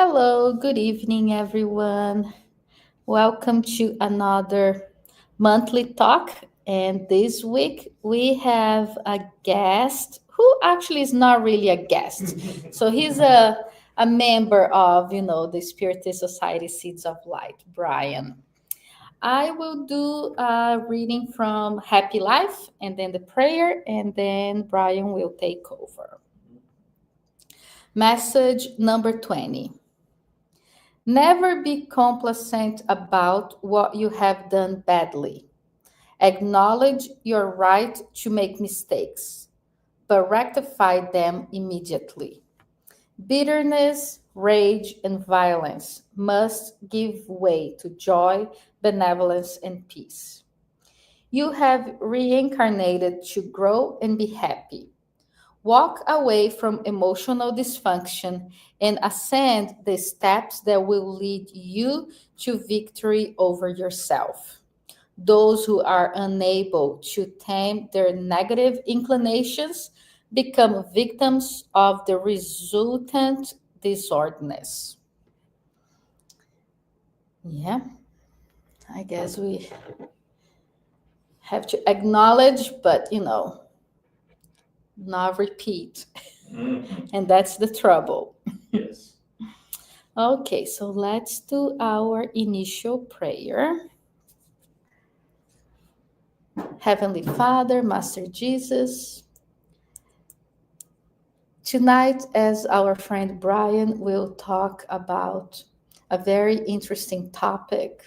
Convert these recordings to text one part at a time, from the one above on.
Hello, good evening, everyone. Welcome to another monthly talk. And this week we have a guest who actually is not really a guest. So he's a member of, the Spiritist Society Seeds of Light, Brian. I will do a reading from Happy Life and then the prayer, and then Brian will take over. Message number 20. Never be complacent about what you have done badly. Acknowledge your right to make mistakes, but rectify them immediately. Bitterness, rage, and violence must give way to joy, benevolence, and peace. You have reincarnated to grow and be happy. Walk away from emotional dysfunction and ascend the steps that will lead you to victory over yourself. Those who are unable to tame their negative inclinations become victims of the resultant disorderness. Yeah, I guess we have to acknowledge, but not repeat. And that's the trouble. Yes. Okay, so let's do our initial prayer. Heavenly Father, Master Jesus, tonight, as our friend Brian will talk about a very interesting topic,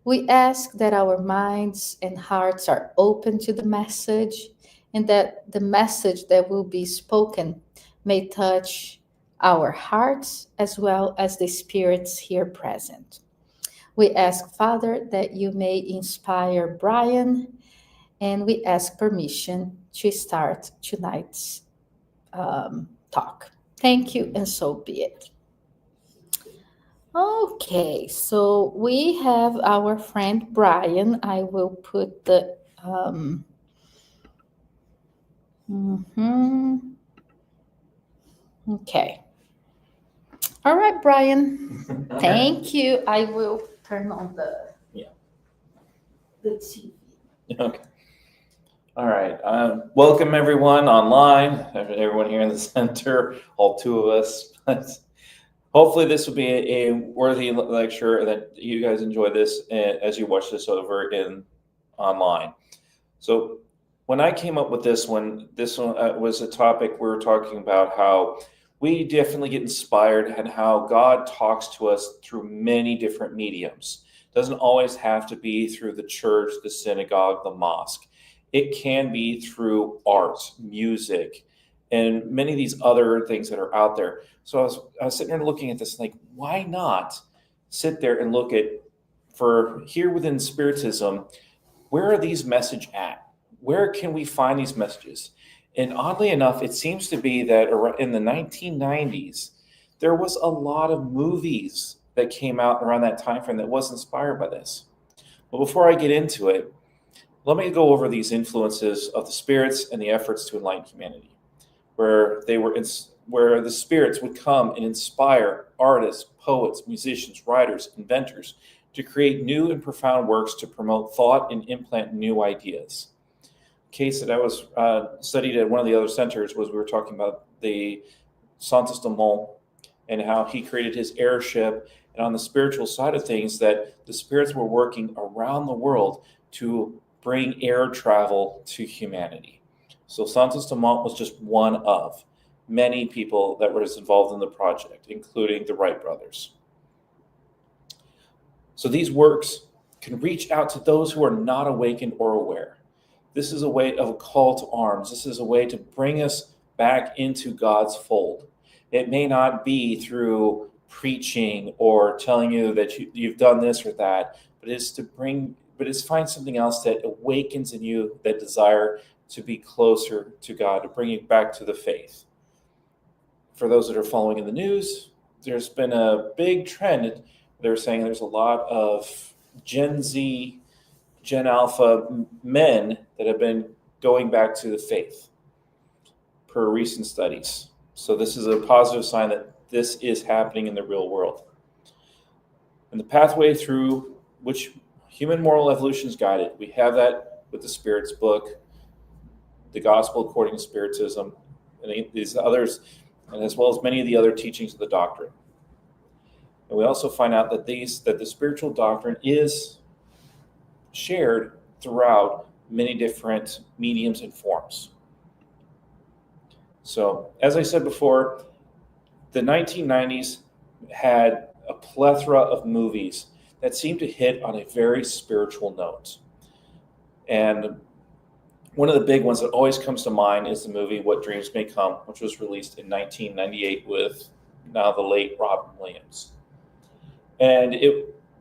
we ask that our minds and hearts are open to the message and that the message that will be spoken may touch our hearts as well as the spirits here present. We ask, Father, that you may inspire Brian, and we ask permission to start tonight's talk. Thank you, and so be it. Okay, so we have our friend Brian. I will put the. Mhm. Okay. All right, Brian. Thank you. I will turn on the TV. Okay. All right. Welcome everyone online, everyone here in the center, all two of us. Hopefully this will be a worthy lecture that you guys enjoy this as you watch this over in online. So when I came up with this one was a topic we were talking about how we definitely get inspired and how God talks to us through many different mediums. Doesn't always have to be through the church, the synagogue, the mosque. It can be through art, music, and many of these other things that are out there. So I was sitting there looking at this, like, why not sit there and look at, for here within Spiritism, where are these messages at? Where can we find these messages? And oddly enough, it seems to be that in the 1990s, there was a lot of movies that came out around that time frame that was inspired by this. But before I get into it, let me go over these influences of the spirits and the efforts to enlighten humanity, where the spirits would come and inspire artists, poets, musicians, writers, inventors to create new and profound works to promote thought and implant new ideas. A case that I was studied at one of the other centers was we were talking about the Santos Dumont and how he created his airship, and on the spiritual side of things, that the spirits were working around the world to bring air travel to humanity. So Santos Dumont was just one of many people that was involved in the project, including the Wright brothers. So these works can reach out to those who are not awakened or aware. This is a way of a call to arms. This is a way to bring us back into God's fold. It may not be through preaching or telling you that you've done this or that, but it's find something else that awakens in you that desire to be closer to God, to bring you back to the faith. For those that are following in the news, there's been a big trend. They're saying there's a lot of Gen Z, Gen Alpha men that have been going back to the faith per recent studies. So this is a positive sign that this is happening in the real world. And the pathway through which human moral evolution is guided, we have that with the Spirit's book, the Gospel according to Spiritism, and these others, and as well as many of the other teachings of the doctrine. And we also find out that the spiritual doctrine is shared throughout many different mediums and forms. So, as I said before, the 1990s had a plethora of movies that seemed to hit on a very spiritual note. And one of the big ones that always comes to mind is the movie What Dreams May Come, which was released in 1998 with now the late Robin Williams. And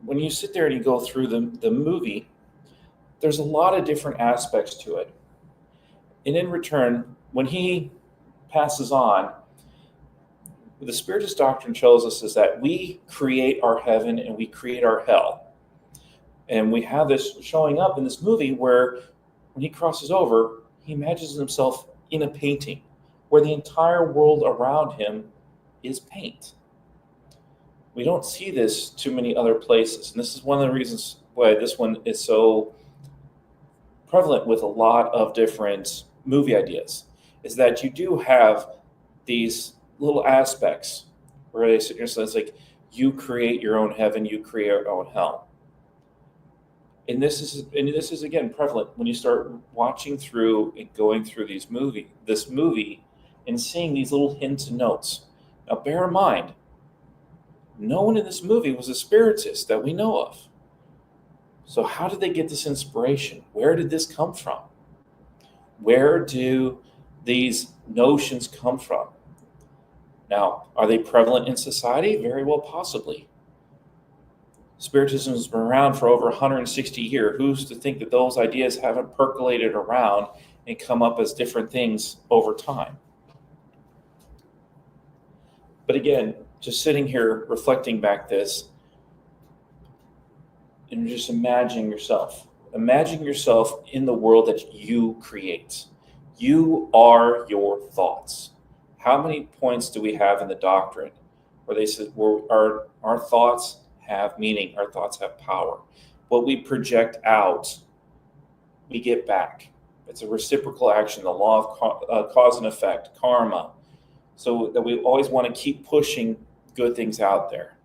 when you sit there and you go through the movie, there's a lot of different aspects to it. And in return, when he passes on, the Spiritist doctrine shows us is that we create our heaven and we create our hell. And we have this showing up in this movie where when he crosses over, he imagines himself in a painting where the entire world around him is paint. We don't see this too many other places. And this is one of the reasons why this one is so prevalent with a lot of different movie ideas, is that you do have these little aspects where they sit here, so it's like you create your own heaven, you create your own hell. And this is again prevalent when you start watching through and going through this movie and seeing these little hints and notes. Now bear in mind, no one in this movie was a spiritist that we know of. So how did they get this inspiration? Where did this come from? Where do these notions come from? Now, are they prevalent in society? Very well, possibly. Spiritism has been around for over 160 years. Who's to think that those ideas haven't percolated around and come up as different things over time? But again, just sitting here reflecting back this, and just imagine yourself. Imagine yourself in the world that you create. You are your thoughts. How many points do we have in the doctrine where they said our thoughts have meaning, our thoughts have power? What we project out, we get back. It's a reciprocal action, the law of cause and effect, karma. So that we always want to keep pushing good things out there.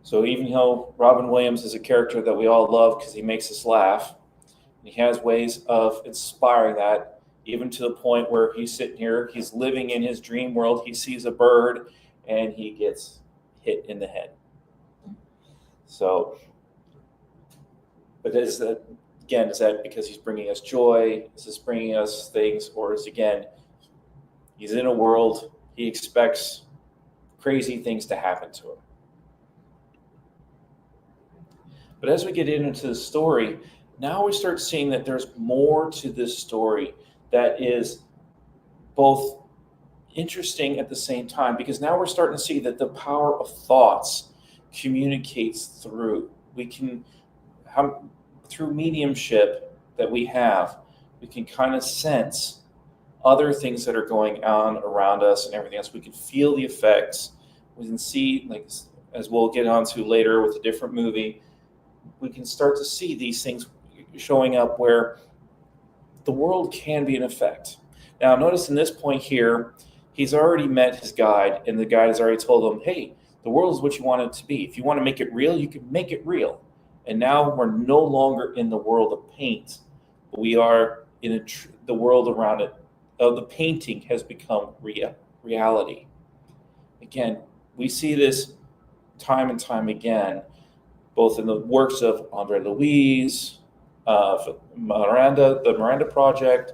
So even though Robin Williams is a character that we all love because he makes us laugh, he has ways of inspiring that, even to the point where he's sitting here, he's living in his dream world, he sees a bird, and he gets hit in the head. So, but is that because he's bringing us joy? Is this bringing us things? Or is, again, he's in a world, he expects crazy things to happen to him? But as we get into the story, now we start seeing that there's more to this story that is both interesting at the same time, because now we're starting to see that the power of thoughts communicates through. We can, through mediumship that we have, we can kind of sense other things that are going on around us and everything else. We can feel the effects. We can see, like, as we'll get onto later with a different movie, we can start to see these things showing up where the world can be an effect. Now, notice in this point here, he's already met his guide, and the guide has already told him, hey, the world is what you want it to be. If you want to make it real, you can make it real. And now we're no longer in the world of paint, but we are in the world around it. The painting has become reality. Again, we see this time and time again, both in the works of Andre Louise, Miranda, the Miranda Project,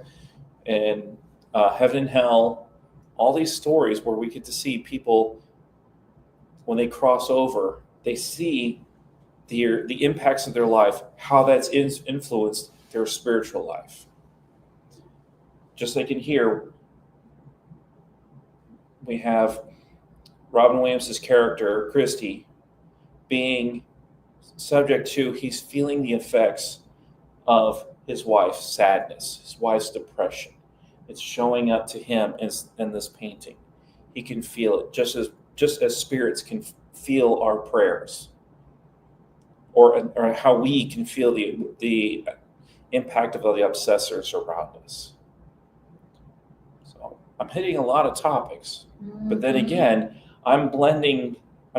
and Heaven and Hell, all these stories where we get to see people, when they cross over, they see the impacts of their life, how that's influenced their spiritual life. Just like in here, we have Robin Williams' character, Christy, being subject to, he's feeling the effects of his wife's sadness, his wife's depression. It's showing up to him in this painting. he can feel it, just as spirits can feel our prayers, or how we can feel the impact of the obsessors around us. So I'm hitting a lot of topics, but then again, I'm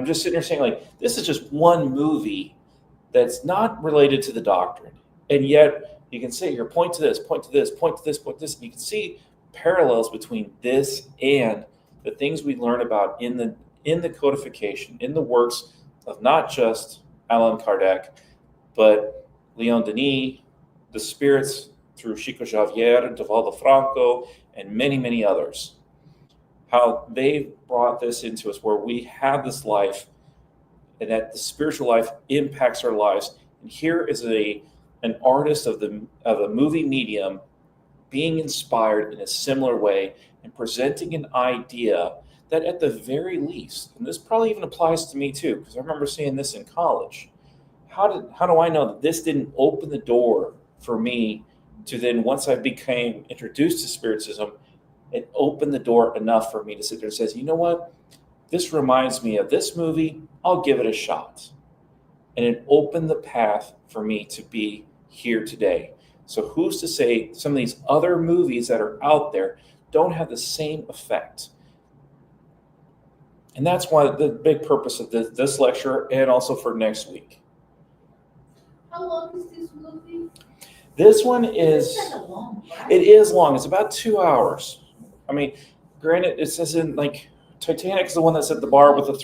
just sitting here saying, like, this is just one movie that's not related to the doctrine, and yet you can say here, point to this, point to this, point to this, point to this, and you can see parallels between this and the things we learn about in the codification, in the works of not just Allan Kardec, but Leon Denis, the spirits through Chico Xavier, Divaldo Franco, and many, many others. How they brought this into us, where we have this life, and that the spiritual life impacts our lives. And here is an artist of a movie medium being inspired in a similar way and presenting an idea that, at the very least, and this probably even applies to me too, because I remember seeing this in college. How do I know that this didn't open the door for me to then, once I became introduced to Spiritism, it opened the door enough for me to sit there and say, you know what? This reminds me of this movie. I'll give it a shot. And it opened the path for me to be here today. So who's to say some of these other movies that are out there don't have the same effect? And that's why the big purpose of this lecture, and also for next week. How long is this movie? This one is, It's kind of long, right? it is long. It's about 2 hours. I mean, granted, it says in, like, Titanic is the one that set the bar with the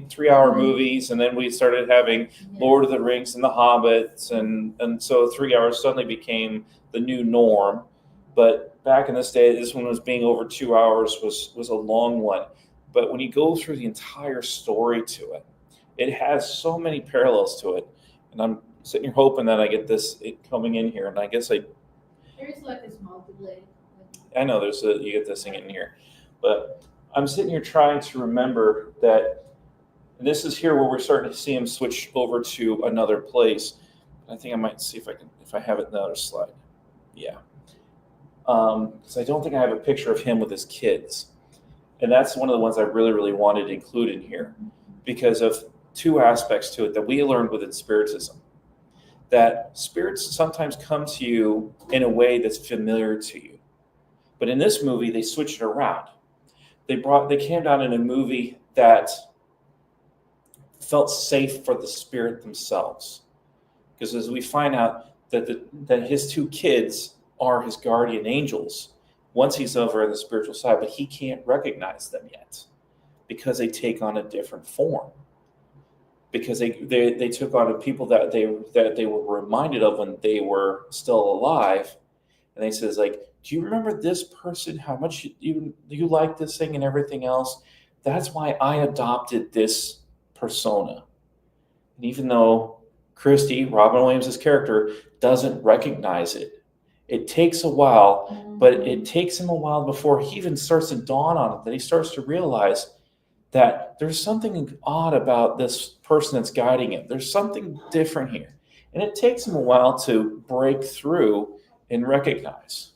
three-hour movies, and then we started having Lord of the Rings and The Hobbits, and so 3 hours suddenly became the new norm. But back in this day, this one was being over 2 hours was a long one. But when you go through the entire story to it, it has so many parallels to it. And I'm sitting here hoping that I get it coming in here, and I guess There's like a small delay. I know you get this thing in here, but I'm sitting here trying to remember that this is here where we're starting to see him switch over to another place. I think I might see if I have it in the other slide. Yeah. Because I don't think I have a picture of him with his kids. And that's one of the ones I really, really wanted to include in here because of two aspects to it that we learned within Spiritism. That spirits sometimes come to you in a way that's familiar to you. But in this movie, they switched it around. They came down in a movie that felt safe for the spirit themselves. Because as we find out that his two kids are his guardian angels once he's over on the spiritual side, but he can't recognize them yet because they take on a different form. Because they took on people that they were reminded of when they were still alive. And they says, like, do you remember this person, how much you like this thing and everything else? That's why I adopted this persona. And even though Christy, Robin Williams' character, doesn't recognize it, it takes a while, but it takes him a while before he even starts to dawn on it, that he starts to realize that there's something odd about this person that's guiding him. There's something different here. And it takes him a while to break through and recognize.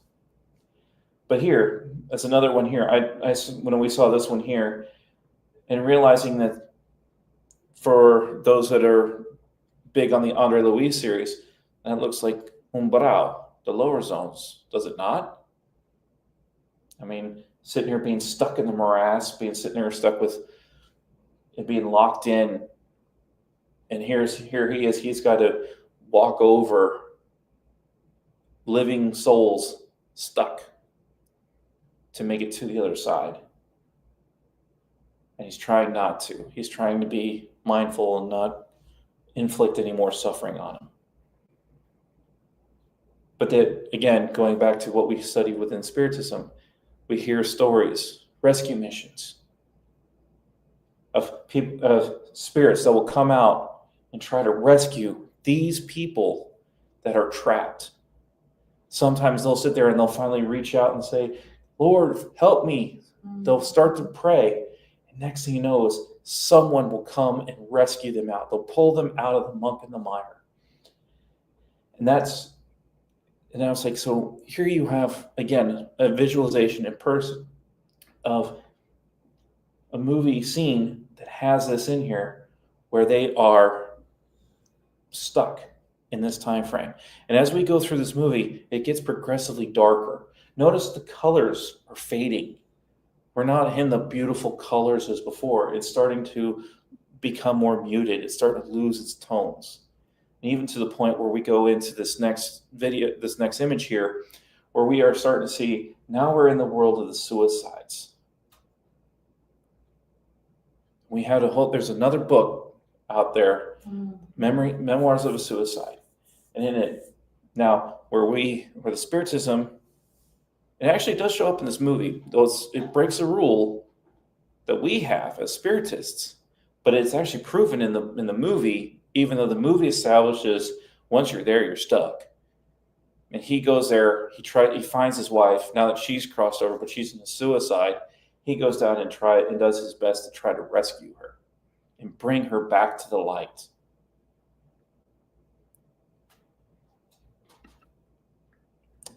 But here, that's another one here. When we saw this one here, and realizing that for those that are big on the Andre Louis series, that looks like umbral, the lower zones, does it not? I mean, sitting here being stuck in the morass, sitting here stuck with it being locked in, and here he is. He's got to walk over living souls stuck to make it to the other side. And he's trying not to. He's trying to be mindful and not inflict any more suffering on him. But that, again, going back to what we studied within Spiritism, we hear stories, rescue missions of people, spirits that will come out and try to rescue these people that are trapped. Sometimes they'll sit there and they'll finally reach out and say, Lord, help me. They'll start to pray. And next thing you know is someone will come and rescue them out. They'll pull them out of the muck and the mire. And I was like, so here you have, again, a visualization in person of a movie scene that has this in here where they are stuck in this time frame. And as we go through this movie, it gets progressively darker. Notice the colors are fading. We're not in the beautiful colors as before. It's starting to become more muted. It's starting to lose its tones. And even to the point where we go into this next video, this next image here, where we are starting to see, now we're in the world of the suicides. We had there's another book out there, Memoirs of a Suicide. And in it, now where the Spiritism, it actually does show up in this movie. It breaks a rule that we have as Spiritists, but it's actually proven in the movie, even though the movie establishes once you're there, you're stuck. And he goes there, he finds his wife, now that she's crossed over, but she's in a suicide. He goes down and does his best to try to rescue her and bring her back to the light.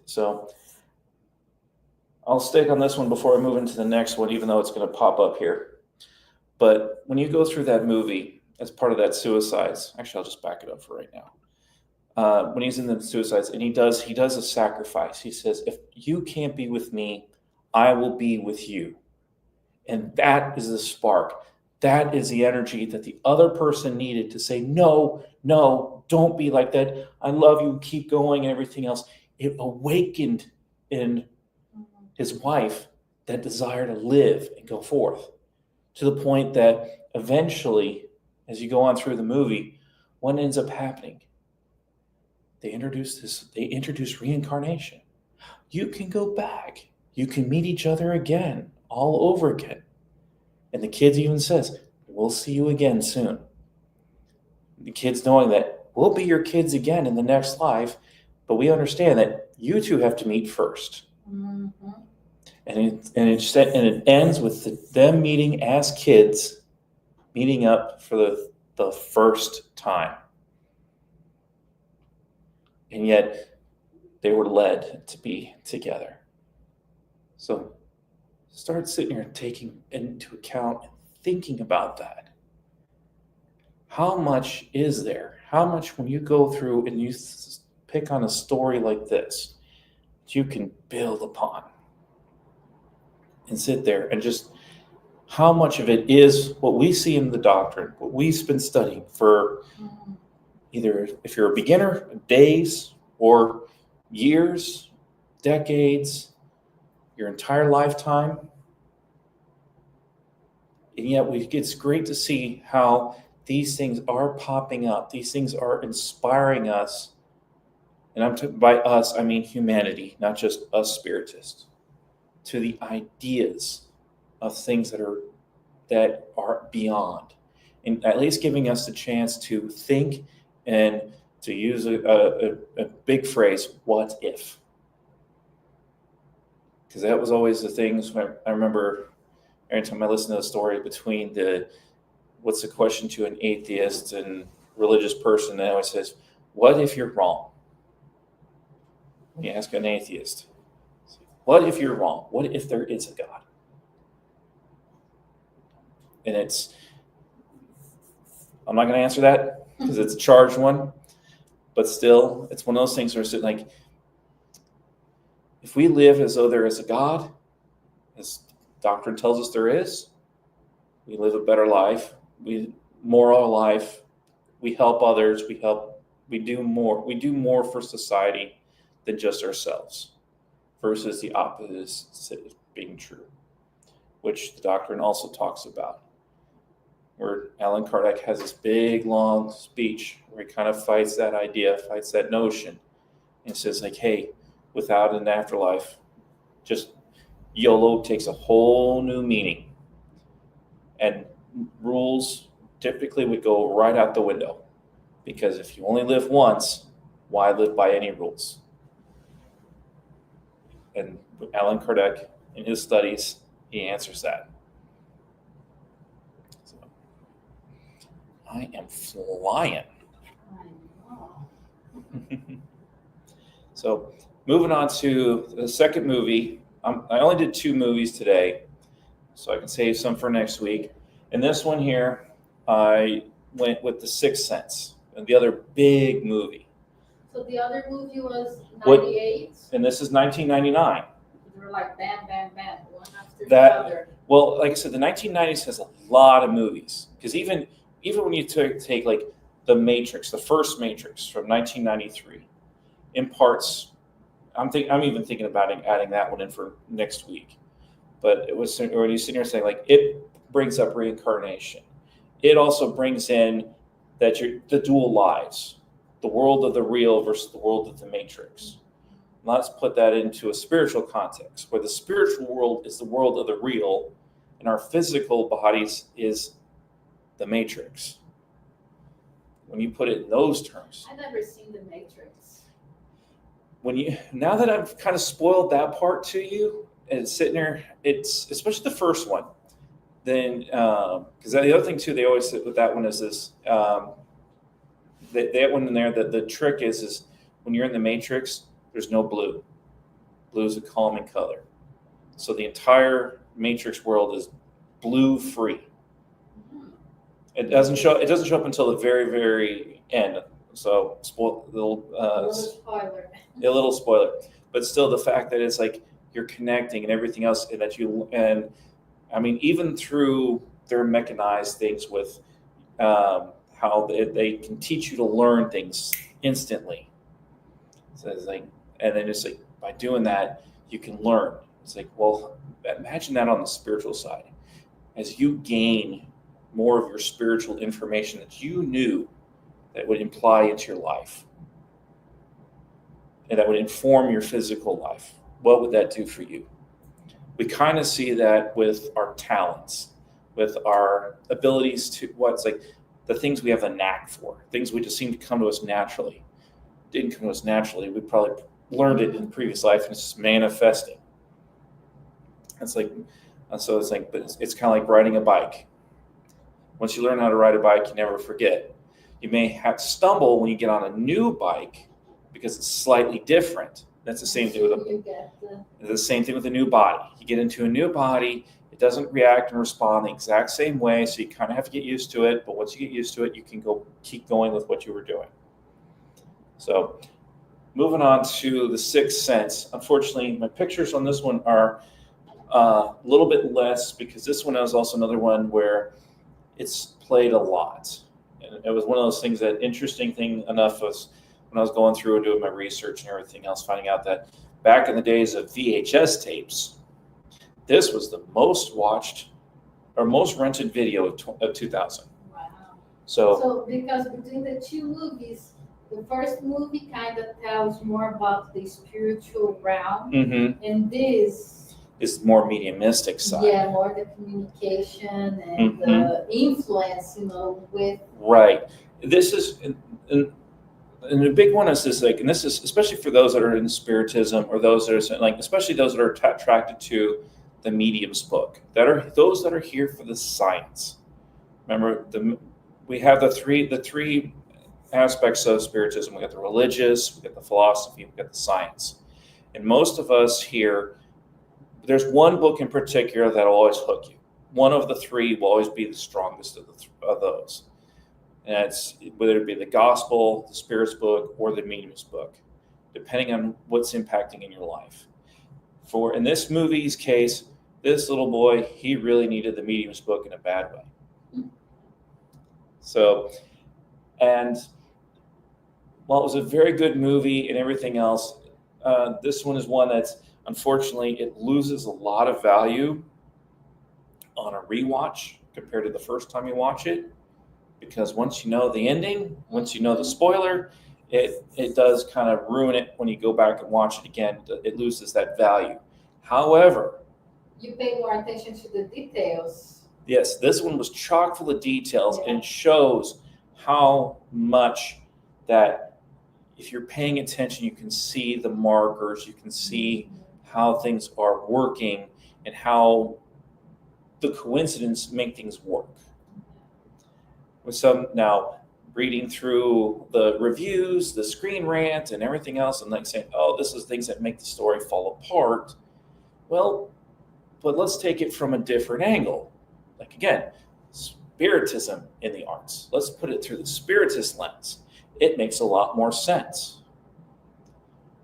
So I'll stick on this one before I move into the next one, even though it's going to pop up here. But when you go through that movie as part of that suicides, actually, I'll just back it up for right now. When he's in the suicides, and he does a sacrifice. He says, if you can't be with me, I will be with you. And that is the spark. That is the energy that the other person needed to say, no, don't be like that. I love you. Keep going and everything else. It awakened in his wife that desire to live and go forth, to the point that eventually, as you go on through the movie, what ends up happening? They introduce reincarnation. You can go back. You can meet each other again, all over again. And the kids even says, we'll see you again soon. The kids knowing that we'll be your kids again in the next life, but we understand that you two have to meet first. Mm-hmm. And it ends with them meeting as kids, meeting up for the first time. And yet they were led to be together. So start sitting here and taking into account and thinking about that. How much is there? How much, when you go through and you pick on a story like this, you can build upon and sit there and just how much of it is what we see in the doctrine, what we've been studying for either, if you're a beginner, days or years, decades, your entire lifetime. And yet it's great to see how these things are popping up. These things are inspiring us. And by us, I mean humanity, not just us spiritists, to the ideas of things that are beyond. And at least giving us the chance to think and to use a big phrase, what if? Because that was always the things when I remember every time I listen to the story between what's the question to an atheist and religious person, that always says, what if you're wrong? When you ask an atheist, what if you're wrong? What if there is a God? And I'm not going to answer that because it's a charged one, but still, it's one of those things where it's like, if we live as though there is a God, as doctrine tells us there is, we live a better life, moral life, we help others, we do more for society than just ourselves, versus the opposite being true, which the doctrine also talks about, where Allan Kardec has this big, long speech where he kind of fights that idea, fights that notion, and says like, hey, without an afterlife, just YOLO takes a whole new meaning. And rules typically would go right out the window. Because if you only live once, why live by any rules? And Allan Kardec, in his studies, he answers that. So, I am flying. So moving on to the second movie. I only did 2 movies today. so I can save some for next week. And this one here, I went with The Sixth Sense, and the other big movie. So the other movie was What- 98. And this is 1999. They were like bam, bam, bam, one after That- the other. Well, like I said, the 1990s has a lot of movies, because even when you take like the Matrix, the first Matrix from 1993, imparts. I'm even thinking about adding that one in for next week. But it was when you sit here saying like it brings up reincarnation. It also brings in that the dual lives, the world of the real versus the world of the Matrix. Let's put that into a spiritual context, where the spiritual world is the world of the real, and our physical bodies is the Matrix. When you put it in those terms, I've never seen The Matrix. now that I've kind of spoiled that part to you, and it's sitting there, it's especially the first one. Then, because the other thing too, they always sit with that one is this. That one in there. The trick is when you're in the Matrix, there's no blue. Blue is a calming color, so the entire Matrix world is blue free. It doesn't show up until the very, very end. So Little spoiler. a little spoiler, but still the fact that it's like you're connecting and everything else, and and I mean, even through their mechanized things with how they can teach you to learn things instantly. So it's like, and then it's like by doing that, you can learn. It's like, well, imagine that on the spiritual side. As you gain more of your spiritual information that you knew that would imply into your life and that would inform your physical life, what would that do for you? We kind of see that with our talents, with our abilities to what's like the things we have a knack for, things we just seem to come to us naturally. Didn't come to us naturally. We probably learned it in the previous life, and it's just manifesting. It's like, so it's like, but it's kind of like riding a bike. Once you learn how to ride a bike, you never forget. You may have to stumble when you get on a new bike because it's slightly different. That's the same thing with the same thing with a new body. You get into a new body, it doesn't react and respond the exact same way, so you kind of have to get used to it. But once you get used to it, you can keep going with what you were doing. So, moving on to The Sixth Sense. Unfortunately, my pictures on this one are a little bit less because this one is also another one where it's played a lot. And it was one of those things that interesting thing enough was when I was going through and doing my research and everything else, finding out that back in the days of VHS tapes, this was the most watched or most rented video of 2000. Wow. So because between the two movies, the first movie kind of tells more about the spiritual realm, and this is more mediumistic side. Yeah, more the communication and the influence, with. Right. This is, and the big one is this, like, and this is especially for those that are in Spiritism or those that are like, especially those that are attracted to the medium's book, that are those that are here for the science. Remember, we have the three aspects of Spiritism. We got the religious, we got the philosophy, we got the science. And most of us here, there's one book in particular that will always hook you. One of the three will always be the strongest of those. And it's whether it be the gospel, the spirit's book, or the medium's book, depending on what's impacting in your life. For in this movie's case, this little boy, he really needed the medium's book in a bad way. So, and while it was a very good movie and everything else, this one is one that's, unfortunately, it loses a lot of value on a rewatch compared to the first time you watch it. Because once you know the ending, once you know the spoiler, it does kind of ruin it when you go back and watch it again. It loses that value. However, you pay more attention to the details. Yes, this one was chock full of details and shows how much that if you're paying attention, you can see the markers, you can see how things are working and how the coincidence make things work. With some now reading through the reviews, the Screen Rant, and everything else, and like saying, "Oh, this is things that make the story fall apart." Well, But let's take it from a different angle. Like again, Spiritism in the arts. Let's put it through the Spiritist lens. It makes a lot more sense.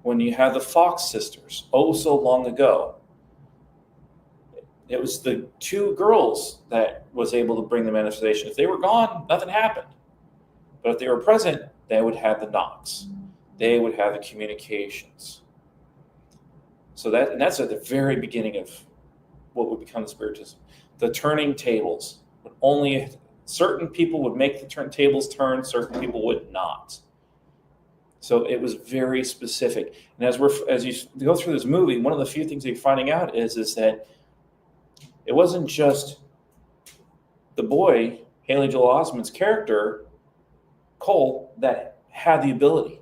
When you have the Fox sisters, oh so long ago, it was the two girls that was able to bring the manifestation. If they were gone, nothing happened. But if they were present, they would have the knocks. They would have the communications. So that's at the very beginning of what would become the Spiritism. The turning tables. Only certain people would make the tables turn, certain people would not. So it was very specific. And as you go through this movie, one of the few things that you're finding out is that it wasn't just the boy, Haley Joel Osment's character, Cole, that had the ability.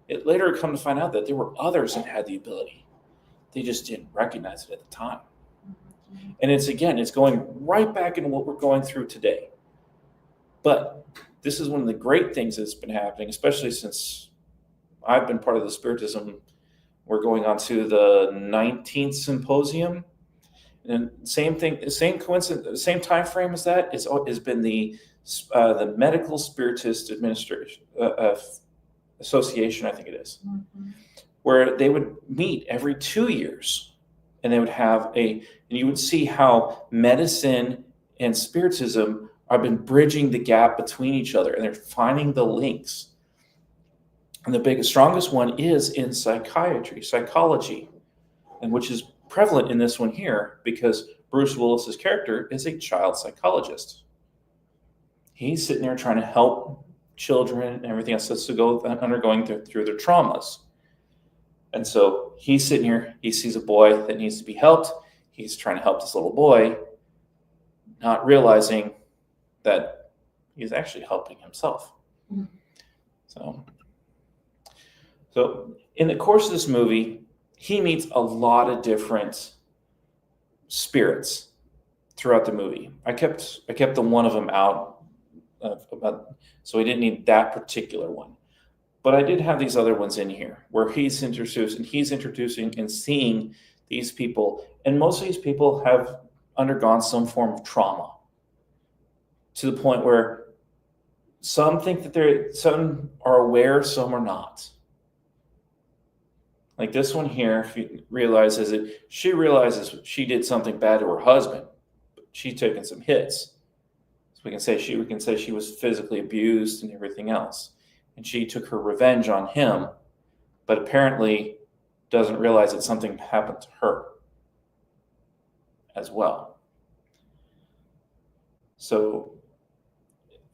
It later come to find out that there were others that had the ability. They just didn't recognize it at the time. And it's going right back into what we're going through today. But this is one of the great things that's been happening, especially since I've been part of the Spiritism. We're going on to the 19th symposium. And same thing, same coincidence, same time frame as that has been the Medical Spiritist Administration Association, I think it is, where they would meet every 2 years, and they would have and you would see how medicine and Spiritism have been bridging the gap between each other, and they're finding the links. And the strongest one is in psychology, and which is prevalent in this one here because Bruce Willis's character is a child psychologist. He's sitting there trying to help children and everything else that's undergoing through their traumas. And so he's sitting here, he sees a boy that needs to be helped. He's trying to help this little boy, not realizing that he's actually helping himself. Mm-hmm. So in the course of this movie, he meets a lot of different spirits throughout the movie. I kept the one of them out, so we didn't need that particular one. But I did have these other ones in here where he's introducing and seeing these people. And most of these people have undergone some form of trauma to the point where some think that some are aware, some are not. Like this one here, if you she realizes she did something bad to her husband, but she's taken some hits. So we can say she was physically abused and everything else. And she took her revenge on him, but apparently doesn't realize that something happened to her as well. So,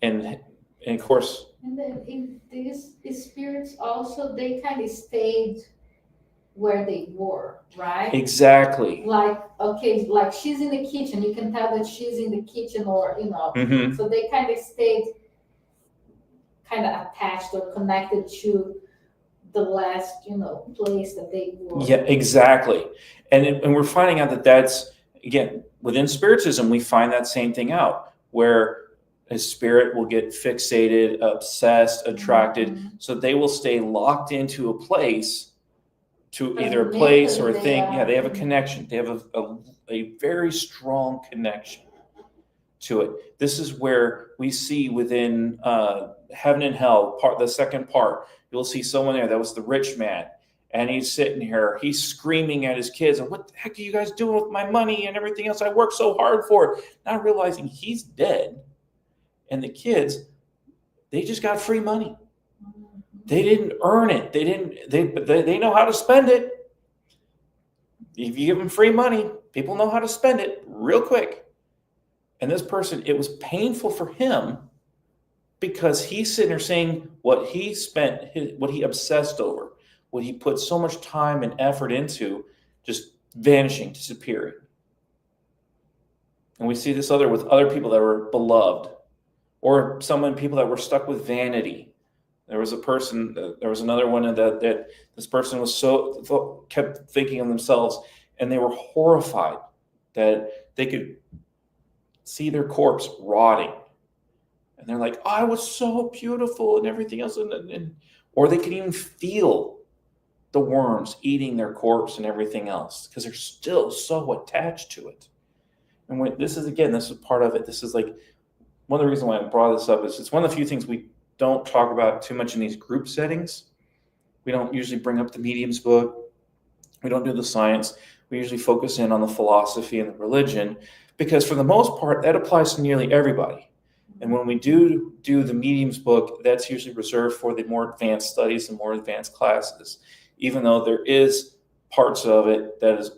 and of course. And then in these spirits also, they kind of stayed where they were, right? Exactly. Like she's in the kitchen. You can tell that she's in the kitchen, or Mm-hmm. So they kind of stayed kind of attached or connected to the last, place that they were. Yeah, exactly. And we're finding out that that's, again, within Spiritism, we find that same thing out, where a spirit will get fixated, obsessed, attracted, mm-hmm. So they will stay locked into a place, to either a place or a thing. Yeah, they have a connection. They have a very strong connection to it. This is where we see within Heaven and Hell, the second part, you'll see someone there that was the rich man, and he's sitting here, he's screaming at his kids, and what the heck are you guys doing with my money and everything else? I worked so hard for it. Not realizing he's dead, and the kids, they just got free money. They didn't earn it. They know how to spend it. If you give them free money, people know how to spend it real quick. And this person, it was painful for him because he's sitting there saying what he spent, what he obsessed over, what he put so much time and effort into, just vanishing, disappearing. And we see this with other people that were beloved, or people that were stuck with vanity. There was another one that this person was kept thinking of themselves, and they were horrified that they could see their corpse rotting. And they're like, oh, I was so beautiful and everything else. Or they could even feel the worms eating their corpse and everything else, because they're still so attached to it. And this is part of it. This is like one of the reasons why I brought this up is it's one of the few things we don't talk about too much in these group settings. We don't usually bring up the medium's book. We don't do the science. We usually focus in on the philosophy and the religion, because for the most part, that applies to nearly everybody. And when we do the medium's book, that's usually reserved for the more advanced studies and more advanced classes, even though there is parts of it that is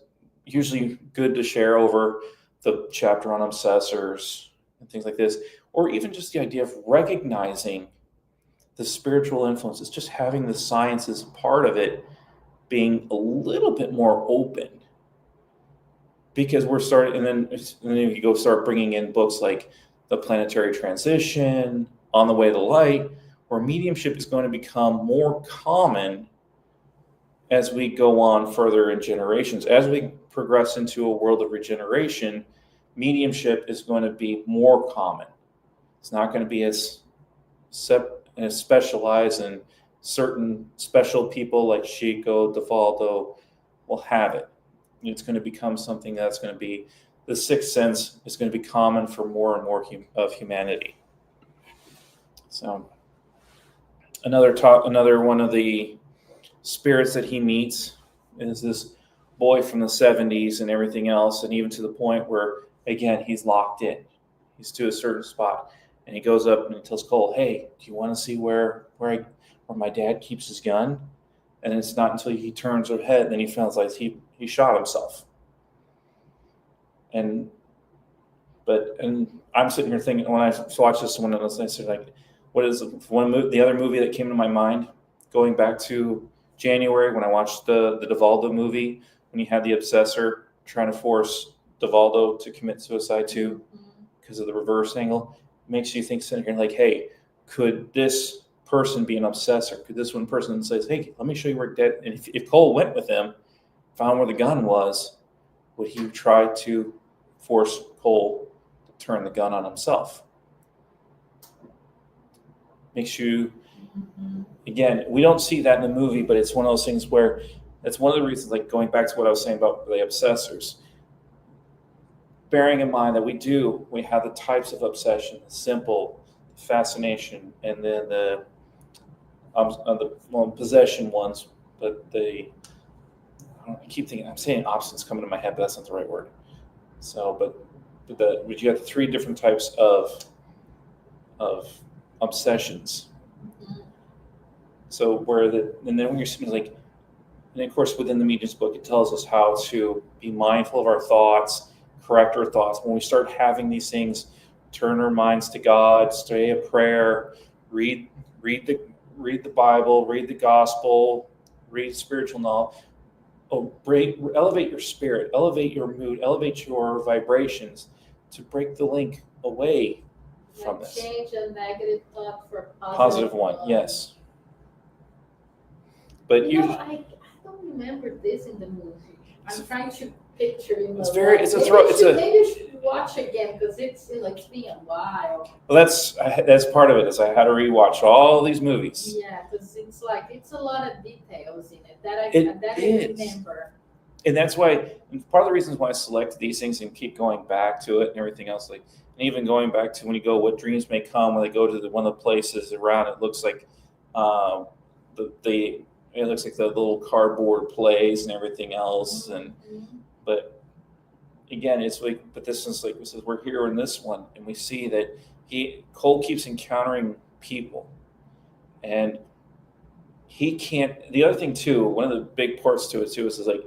usually good to share over the chapter on obsessors and things like this, or even just the idea of recognizing the spiritual influences, just having the science as part of it, being a little bit more open. Because we're starting, and then you go start bringing in books like The Planetary Transition, On the Way to Light, where mediumship is going to become more common as we go on further in generations. As we progress into a world of regeneration, mediumship is going to be more common. It's not going to be as specialized, and certain special people like Chico, DeFaldo will have it. It's going to become something that's going to be, the sixth sense is going to be common for more and more of humanity. So another one of the spirits that he meets is this boy from the 70s and everything else, and even to the point where, again, he's locked in. He's to a certain spot, and he goes up and he tells Cole, "Hey, do you want to see where my dad keeps his gun?" And it's not until he turns his head and then he feels like he shot himself. And I'm sitting here thinking, when I watched this one, I said, like, what is the other movie that came to my mind, going back to January when I watched the DeValdo movie, when you had the obsessor trying to force DeValdo to commit suicide too, because of the reverse angle. It makes you think, sitting here, like, hey, could this person be an obsessor? Could this one person says, "Hey, let me show you where dead," and if Cole went with him, found where the gun was, would he try to force Cole to turn the gun on himself? Makes you, again, we don't see that in the movie, but it's one of those things where that's one of the reasons, like going back to what I was saying about the obsessors, bearing in mind that we have the types of obsession, the simple, fascination, and then the possession ones, but I keep thinking, I'm saying obstinance coming to my head, but that's not the right word. So, but you have three different types of obsessions. So and then when you're sitting like, and of course within the medium's book, it tells us how to be mindful of our thoughts, correct our thoughts. When we start having these things, turn our minds to God, say a prayer, read the Bible, read the gospel, read spiritual knowledge. Elevate your spirit, elevate your mood, elevate your vibrations to break the link away from this. Change a negative thought for a positive one. Yes. But I don't remember this in the movie. I'm trying to picture. Maybe you should watch again, because it's been a while. Well, that's part of it. Is I had to rewatch all these movies. Yeah, because it's a lot of details in it that I remember. And that's why, and part of the reasons why I select these things and keep going back to it and everything else, like, and even going back to when you go, what dreams may come, when they go to one of the places around, it looks like it looks like the little cardboard plays and everything else, but again, it's like, but this is like, this is, we're here in this one, and we see that Cole keeps encountering people, and he can't. The other thing too, one of the big parts to it too is like,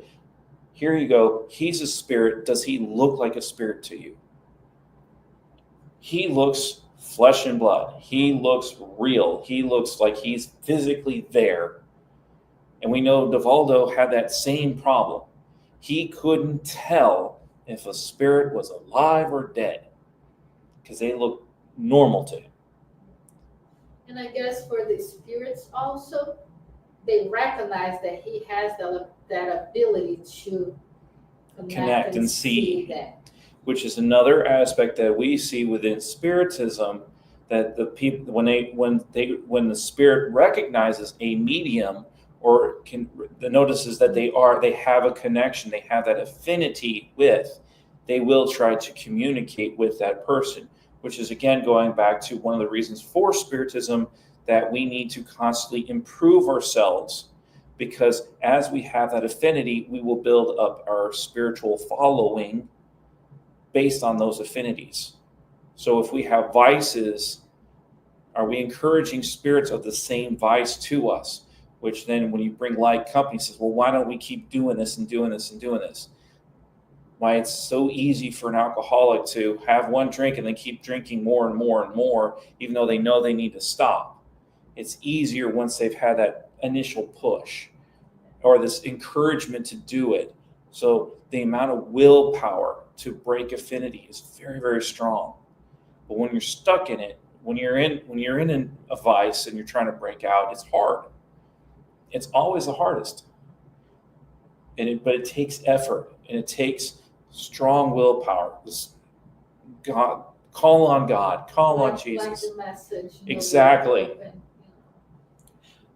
here you go. He's a spirit. Does he look like a spirit to you? He looks flesh and blood. He looks real. He looks like he's physically there. And we know DeValdo had that same problem. He couldn't tell if a spirit was alive or dead because they looked normal to him. And I guess for the spirits also, they recognize that he has that ability to connect and see that. Which is another aspect that we see within Spiritism, that the people, when the spirit recognizes a medium or the notices that they have a connection, they have that affinity with, they will try to communicate with that person, which is again going back to one of the reasons for Spiritism, that we need to constantly improve ourselves, because as we have that affinity, we will build up our spiritual following based on those affinities. So if we have vices, are we encouraging spirits of the same vice to us? Which then when you bring like company, says, well, why don't we keep doing this and doing this and doing this? Why it's so easy for an alcoholic to have one drink and then keep drinking more and more and more, even though they know they need to stop. It's easier once they've had that initial push or this encouragement to do it. So the amount of willpower to break affinity is very, very strong. But when you're stuck in it, when you're in a vice and you're trying to break out, it's hard. It's always the hardest. But it takes effort, and it takes strong willpower. God, call on God, call on Jesus. Like the message. Exactly.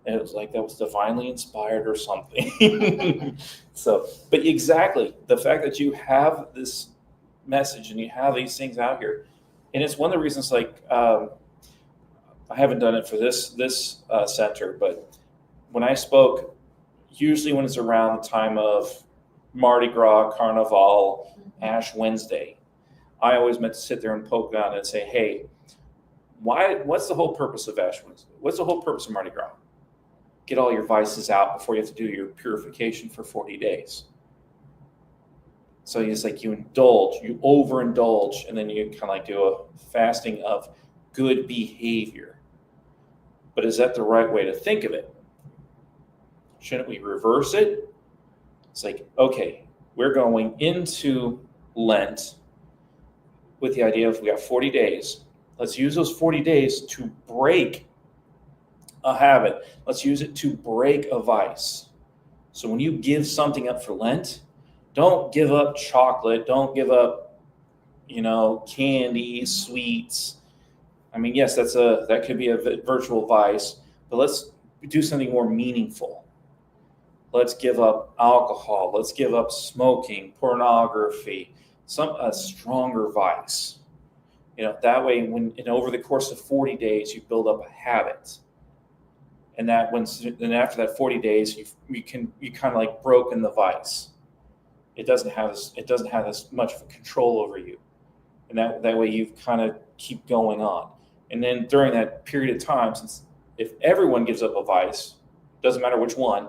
And it was like that was divinely inspired or something. But exactly, the fact that you have this message and you have these things out here, and it's one of the reasons, like, I haven't done it for this center, but when I spoke, usually when it's around the time of Mardi Gras, Carnival, Ash Wednesday, I always meant to sit there and poke on it and say, hey, what's the whole purpose of Ash Wednesday? What's the whole purpose of Mardi Gras? Get all your vices out before you have to do your purification for 40 days. So it's like you overindulge, and then you kind of like do a fasting of good behavior. But is that the right way to think of it? Shouldn't we reverse it? It's like, okay, we're going into Lent with the idea of we got 40 days. Let's use those 40 days to break a habit. Let's use it to break a vice. So when you give something up for Lent, don't give up chocolate. Don't give up, candy, sweets. I mean, yes, that could be a virtual vice, but let's do something more meaningful. Let's give up alcohol. Let's give up smoking, pornography, a stronger vice. That way, over the course of 40 days, you build up a habit. And then after that 40 days, you kind of like broken the vice. It doesn't have as much of a control over you, and that way you kind of keep going on. And then during that period of time, since if everyone gives up a vice, doesn't matter which one,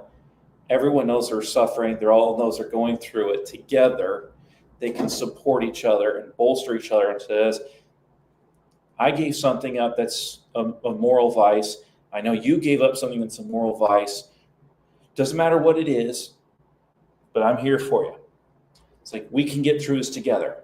everyone knows they're suffering. They all knows they're going through it together. They can support each other and bolster each other. And says, I gave something up that's a moral vice. I know you gave up something that's a moral vice. Doesn't matter what it is, but I'm here for you. It's like we can get through this together.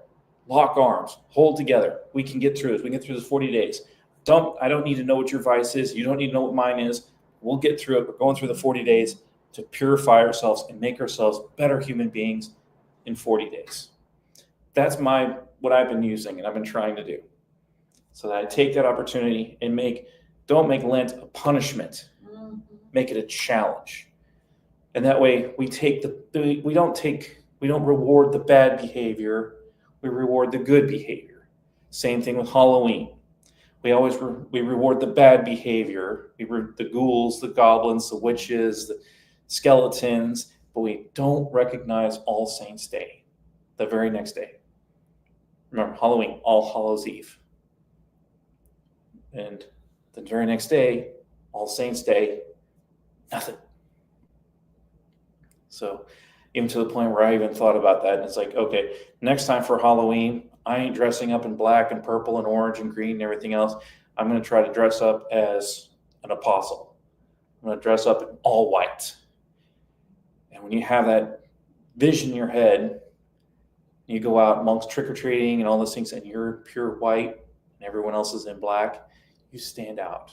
Lock arms, hold together. We can get through this. We can get through this 40 days. I don't need to know what your vice is. You don't need to know what mine is. We'll get through it. We're going through the 40 days to purify ourselves and make ourselves better human beings in 40 days. That's what I've been using and I've been trying to do. So that I take that opportunity and don't make Lent a punishment. Make it a challenge. And that way we don't reward the bad behavior. We reward the good behavior. Same thing with Halloween. We reward the bad behavior. The ghouls, the goblins, the witches, the skeletons, but we don't recognize All Saints' Day, the very next day. Remember, Halloween, All Hallows' Eve. And the very next day, All Saints' Day, nothing. So even to the point where I even thought about that, and it's like, okay, next time for Halloween, I ain't dressing up in black and purple and orange and green and everything else. I'm going to try to dress up as an apostle. I'm going to dress up in all white. And when you have that vision in your head, you go out amongst trick-or-treating and all those things, and you're pure white and everyone else is in black, you stand out.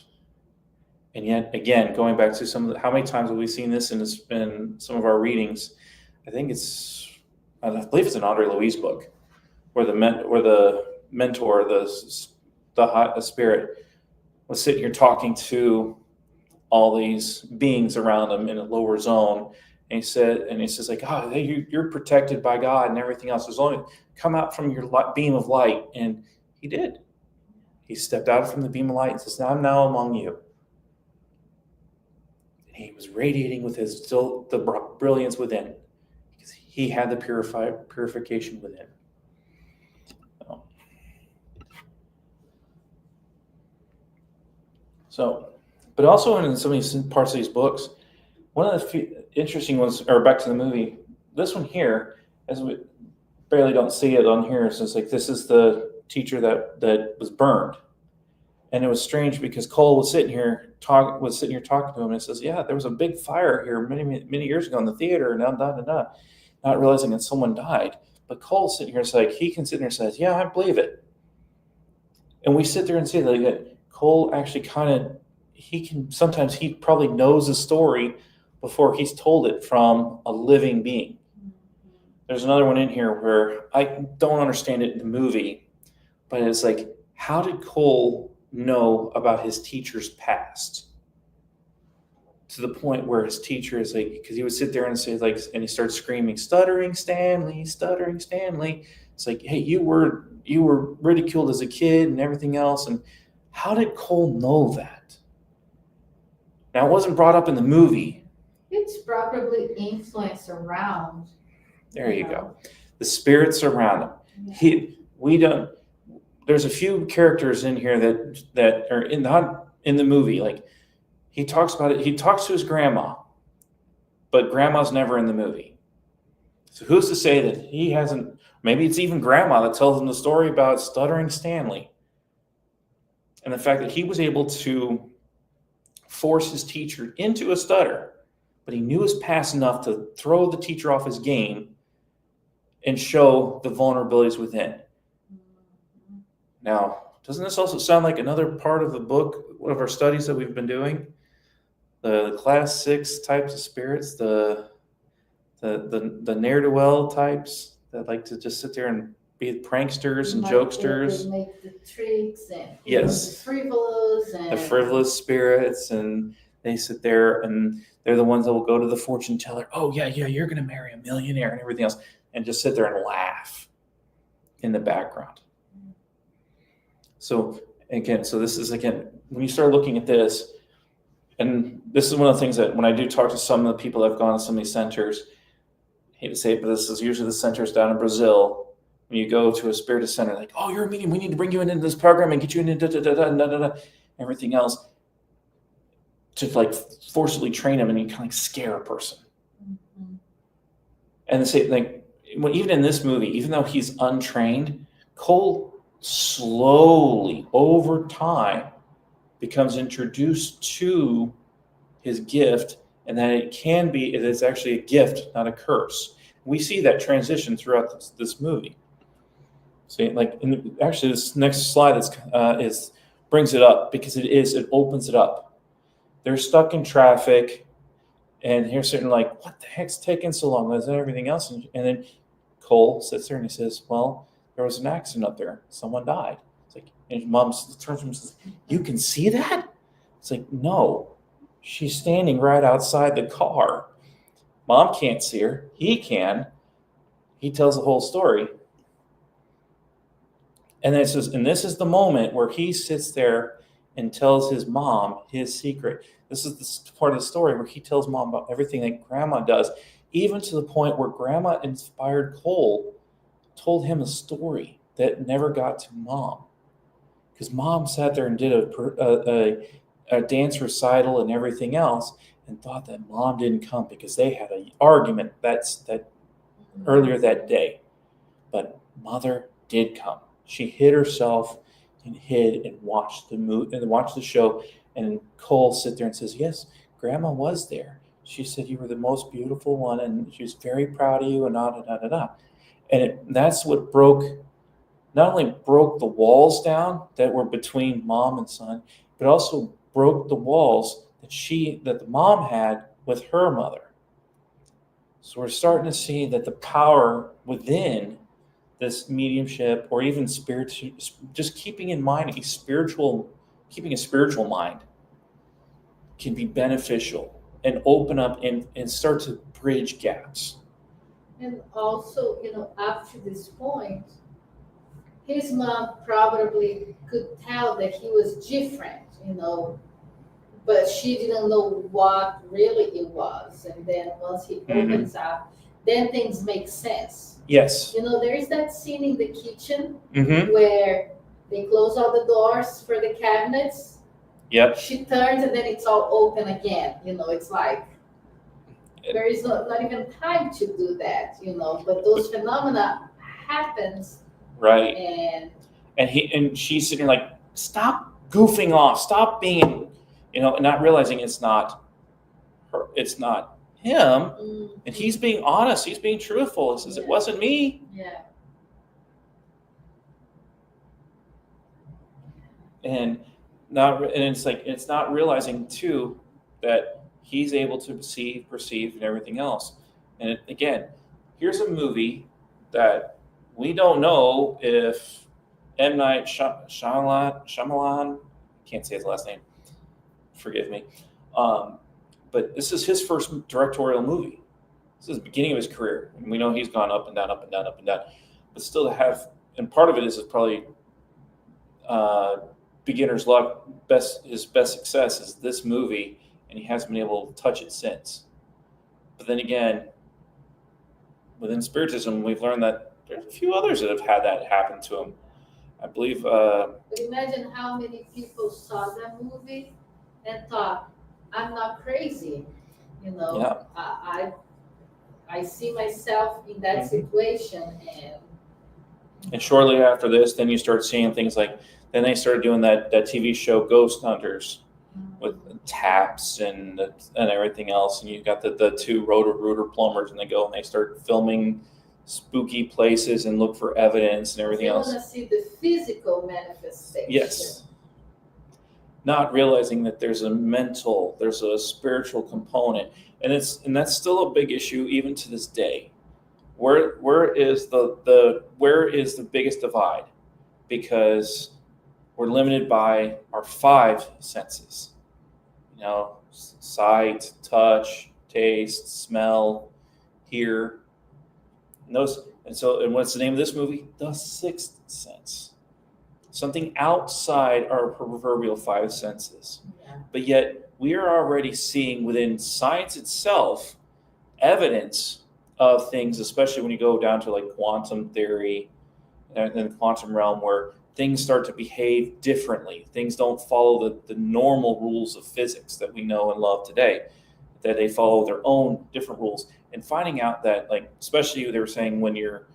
And yet, again, going back to how many times have we seen this in some of our readings? I believe it's an Andre Louise book, where the mentor, the spirit, was sitting here talking to all these beings around him in a lower zone. And he says like, oh, hey, you're protected by God and everything else. There's only come out from your beam of light. And he did. He stepped out from the beam of light and says, I'm now among you. And he was radiating with the brilliance within, because he had the purification within. So, but also in some of these parts of these books, one of the interesting ones, or back to the movie, this one here, as we barely don't see it on here, so it's like this is the teacher that was burned. And it was strange because Cole was sitting here talking to him, and it says, yeah, there was a big fire here many years ago in the theater, and not realizing that someone died. But Cole's sitting here, it's like he can sit there and says, yeah, I believe it. And we sit there and see that Cole actually sometimes he probably knows the story before he's told it from a living being. There's another one in here where I don't understand it in the movie, but it's like, how did Cole know about his teacher's past? To the point where his teacher is like, because he would sit there and say like, and he starts screaming, stuttering Stanley, stuttering Stanley. It's like, hey, you were ridiculed as a kid and everything else. And how did Cole know that? Now, it wasn't brought up in the movie. It's probably influence around. There you go. The spirits around him. Yeah. There's a few characters in here that are not in the movie. Like, he talks about it. He talks to his grandma, but grandma's never in the movie. So who's to say that he hasn't? Maybe it's even grandma that tells him the story about stuttering Stanley, and the fact that he was able to force his teacher into a stutter, but he knew his past enough to throw the teacher off his game and show the vulnerabilities within. Now, doesn't this also sound like another part of the book, one of our studies that we've been doing? The class 6 types of spirits, the ne'er-do-well types that like to just sit there and be pranksters and jokesters. They make the tricks and yes, the frivolous spirits, and they sit there and they're the ones that will go to the fortune teller. Oh yeah, you're going to marry a millionaire and everything else, and just sit there and laugh in the background. So this is again, when you start looking at this, and this is one of the things that when I do talk to some of the people that have gone to some of these centers, I hate to say it, but this is usually the centers down in Brazil. When you go to a Spiritism center, like, oh, you're a medium, we need to bring you into this program and get you into everything else, to like forcibly train them, and you kind of like scare a person. Mm-hmm. And they say, like, even in this movie, even though he's untrained, Cole slowly over time becomes introduced to his gift, and that it is actually a gift, not a curse. We see that transition throughout this movie. See, like, actually, this next slide brings it up, because it opens it up. They're stuck in traffic, and here's certain like, what the heck's taking so long? Is everything else? And then Cole sits there and he says, well, there was an accident up there. Someone died. It's like, and Mom turns to him and says, you can see that? It's like, no, she's standing right outside the car. Mom can't see her. He can. He tells the whole story. And then it says, and this is the moment where he sits there and tells his mom his secret. This is the part of the story where he tells Mom about everything that Grandma does, even to the point where Grandma inspired Cole, told him a story that never got to Mom. Because Mom sat there and did a dance recital and everything else, and thought that Mom didn't come because they had an argument that earlier that day. But Mother did come. She hid herself and hid and watched the show. And Cole sit there and says, yes, Grandma was there. She said you were the most beautiful one, and she was very proud of you, and And that's what not only broke the walls down that were between mom and son, but also broke the walls that the mom had with her mother. So we're starting to see that the power within this mediumship, or even just keeping a spiritual mind, can be beneficial and open up and start to bridge gaps. And also, up to this point, his mom probably could tell that he was different, but she didn't know what really it was. And then once he opens up, then things make sense. Yes. There is that scene in the kitchen Mm-hmm. where they close all the doors for the cabinets. Yep. She turns and then it's all open again. It's like there is not even time to do that, but those phenomena happens. Right. And she's sitting there like, stop goofing off, stop being, not realizing it's not her, it's not him, and he's being honest, he's being truthful. He says, it wasn't me. Yeah. And it's like, it's not realizing too that he's able to perceive and everything else. And again, here's a movie that we don't know if M. Night Shyamalan, can't say his last name, forgive me, but this is his first directorial movie. This is the beginning of his career, and we know he's gone up and down, up and down, up and down. But still to have, and part of it is probably beginner's luck. His best success is this movie, and he hasn't been able to touch it since. But then again, within Spiritism, we've learned that there's a few others that have had that happen to them. I believe. But imagine how many people saw that movie and thought, "I'm not crazy," Yeah. I see myself in that situation, and shortly after this, then you start seeing things like. Then they started doing that TV show Ghost Hunters with taps and everything else, and you got the two rooter plumbers, and they go and they start filming spooky places and look for evidence and everything else. They want to see the physical manifestation. Yes. Not realizing that there's a spiritual component, and that's still a big issue even to this day. Where is the biggest divide? Because we're limited by our 5 senses. Sight, touch, taste, smell, hear. And what's the name of this movie? The 6th sense. Something outside our proverbial 5 senses. Yeah. But yet we are already seeing within science itself evidence of things, especially when you go down to like quantum theory and the quantum realm, where things start to behave differently. Things don't follow the normal rules of physics that we know and love today, that they follow their own different rules. And finding out that, like, especially they were saying when you're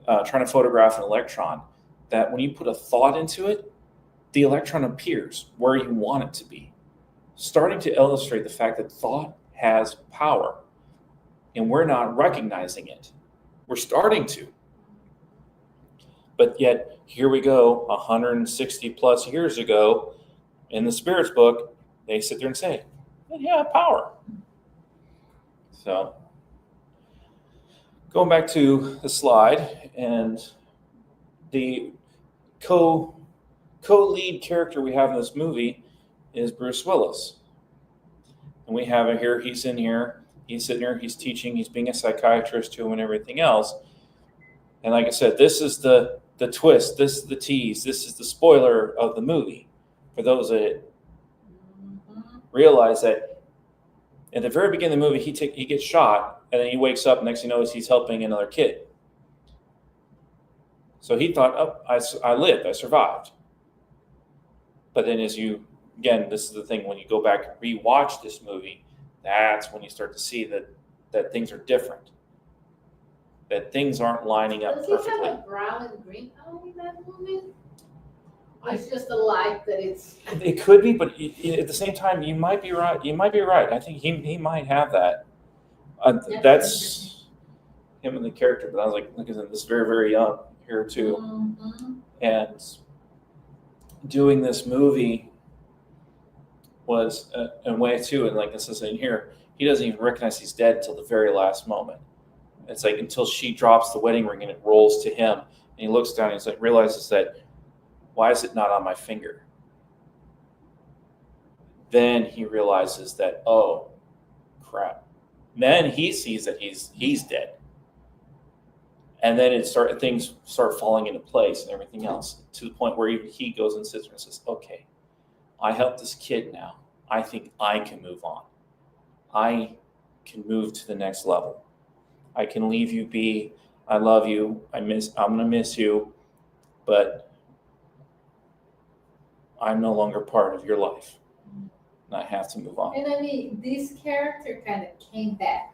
trying to photograph an electron, that when you put a thought into it, the electron appears where you want it to be. Starting to illustrate the fact that thought has power, and we're not recognizing it. We're starting to. But yet, here we go, 160 plus years ago, in the Spirits book, they sit there and say, yeah, power. So, going back to the slide, and the co-lead character we have in this movie is Bruce Willis. And we have it here, he's sitting here, he's teaching, he's being a psychiatrist to him and everything else. And like I said, this is the twist, this is the tease, this is the spoiler of the movie. For those that realize that at the very beginning of the movie, he gets shot, and then he wakes up, and next thing you know is he's helping another kid. So he thought, oh, I lived, I survived. But then this is the thing, when you go back and rewatch this movie, that's when you start to see that things are different. That things aren't lining up perfectly. Does he have a brown and green eye in that movie? Or it's just a light that it's... It could be, but at the same time, you might be right. I think he might have that. That's him in the character. But I was like, look at this, very, very young here too. Mm-hmm. And doing this movie was a way too. And like this is in here, he doesn't even recognize he's dead until the very last moment. It's like until she drops the wedding ring and it rolls to him, and he looks down and he's like, realizes that, why is it not on my finger? then he realizes that, oh, crap. Then he sees that he's dead. And then things start falling into place and everything else, to the point where he goes and sits there and says, okay, I helped this kid now. I think I can move on. I can move to the next level. I can leave you be. I love you. I'm going to miss you, but I'm no longer part of your life. And I have to move on. And I mean, this character kind of came back,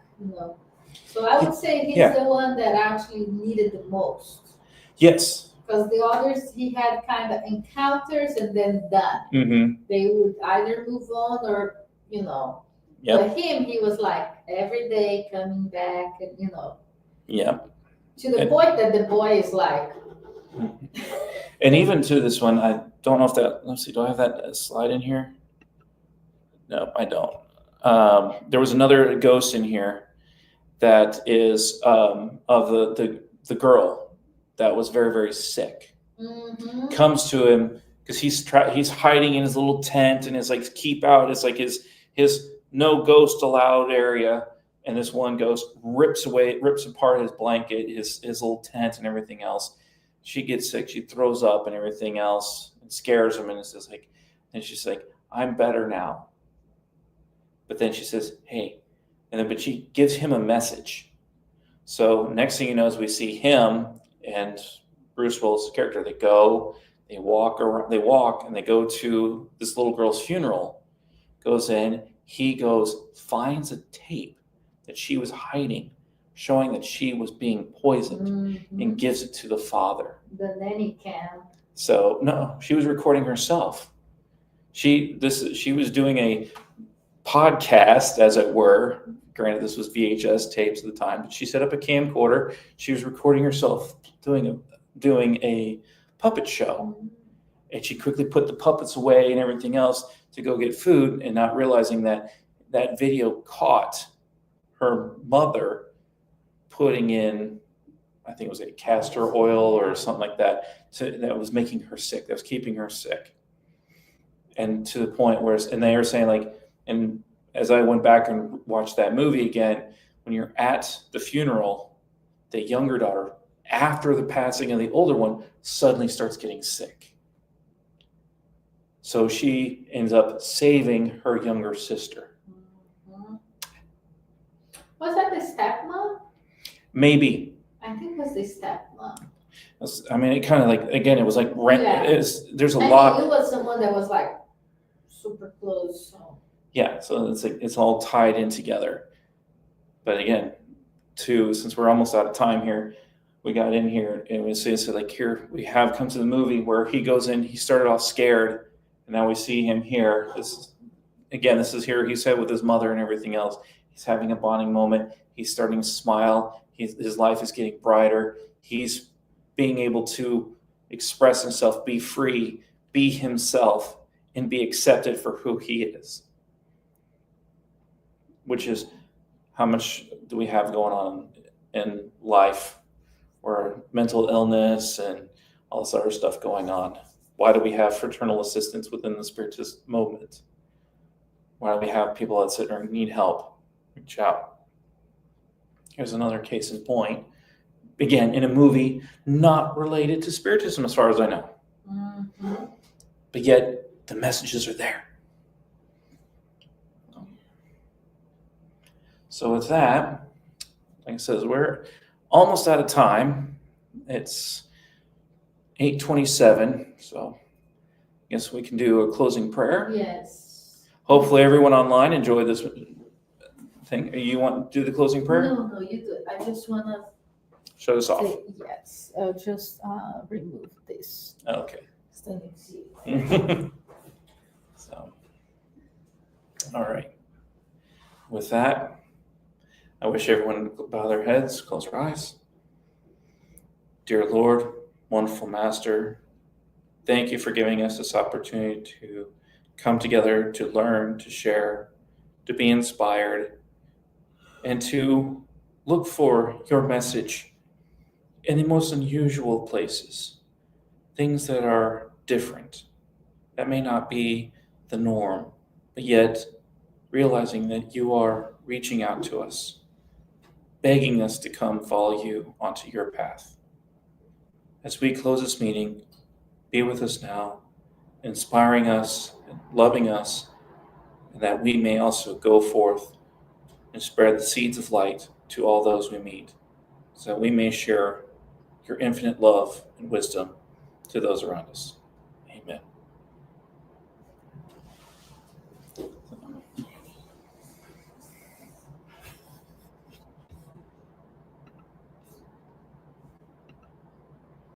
So I would say he's the one that actually needed the most. Yes. Because the others, he had kind of encounters and then done. Mm-hmm. They would either move on or, Yep. But him, he was like every day coming back and, Yeah. To the point that the boy is like. And even to this one, I don't know if let's see, do I have that slide in here? No, I don't. There was another ghost in here that is of the girl that was very, very sick. Mm-hmm. Comes to him because he's hiding in his little tent and is like, keep out. It's like his no ghost allowed area. And this one ghost rips apart his blanket, his little tent and everything else. She gets sick. She throws up and everything else and scares him. And it's just like, and she's like, I'm better now. But then she says, hey, but she gives him a message. So next thing you know is we see him and Bruce Willis' character. They walk and they go to this little girl's funeral. Goes in, he finds a tape that she was hiding, showing that she was being poisoned, mm-hmm. and gives it to the father. The nanny cam. So no, she was recording herself. She was doing a podcast, as it were. Granted, this was VHS tapes at the time, but she set up a camcorder. She was recording herself doing a puppet show. Mm-hmm. And she quickly put the puppets away and everything else to go get food, and not realizing that video caught her mother putting in, I think it was a castor oil or something like that, that was making her sick, that was keeping her sick. And to the point where, and they were saying like, and as I went back and watched that movie again, when you're at the funeral, the younger daughter, after the passing of the older one, suddenly starts getting sick. So she ends up saving her younger sister. Mm-hmm. Was that the stepmom? Maybe. I think it was the stepmom. I mean, it kind of like, again, it was like, Yeah. There's a lot. It was someone that was like super close. So. Yeah, so it's all tied in together. But again, since we're almost out of time here, we got in here and we see, so like here we have come to the movie where he goes in, he started off scared, and now we see him here. This is here, he said, with his mother and everything else. He's having a bonding moment. He's starting to smile. His life is getting brighter. He's being able to express himself, be free, be himself, and be accepted for who he is. Which is, how much do we have going on in life, or mental illness and all this other stuff going on? Why do we have fraternal assistance within the Spiritist movement? Why do we have people that sit there and need help? Reach out. Here's another case in point. Again, in a movie not related to Spiritism as far as I know. Mm-hmm. But yet, the messages are there. So with that, like I said, we're almost out of time. It's 8:27, so I guess we can do a closing prayer. Yes. Hopefully everyone online enjoyed this thing. You want to do the closing prayer? No, you do it. I just want to Shut us off. say yes. I'll just remove this. Okay. Standing. So, all right. With that, I wish everyone would bow their heads, close their eyes. Dear Lord, wonderful Master, thank you for giving us this opportunity to come together, to learn, to share, to be inspired, and to look for your message in the most unusual places, things that are different, that may not be the norm, but yet realizing that you are reaching out to us, begging us to come follow you onto your path. As we close this meeting, be with us now, inspiring us and loving us, and that we may also go forth and spread the seeds of light to all those we meet, so that we may share your infinite love and wisdom to those around us.